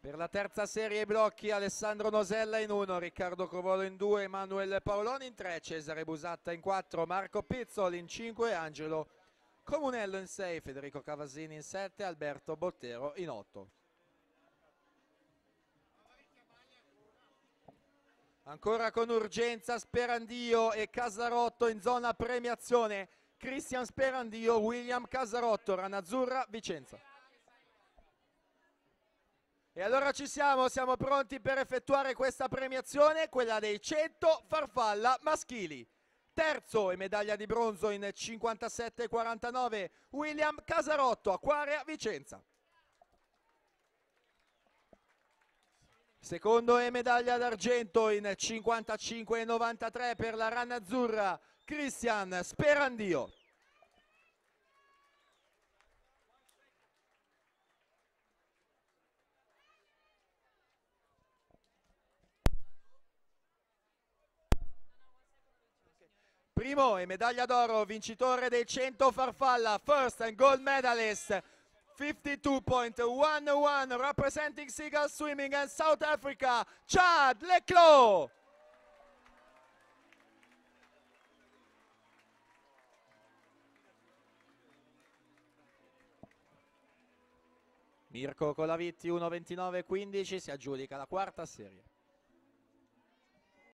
Per la terza serie blocchi Alessandro Nosella in 1, Riccardo Crovolo in 2, Emanuele Paoloni in 3, Cesare Busatta in 4, Marco Pizzoli in 5, Angelo Comunello in 6, Federico Cavasini in 7, Alberto Bottero in 8. Ancora con urgenza Sperandio e Casarotto in zona premiazione. Cristian Sperandio, William Casarotto, Ranazzurra, Vicenza. E allora siamo pronti per effettuare questa premiazione, quella dei 100 farfalla maschili. Terzo e medaglia di bronzo in 57,49 William Casarotto, Acquarea, Vicenza. Secondo e medaglia d'argento in 55,93 per la Ranazzurra, Cristian Sperandio. Primo e medaglia d'oro, vincitore dei 100 farfalla, first and gold medalist, 52.11, representing Seagull Swimming and South Africa, Chad Leclos. Mirko Colavitti 1.29.15 si aggiudica la quarta serie.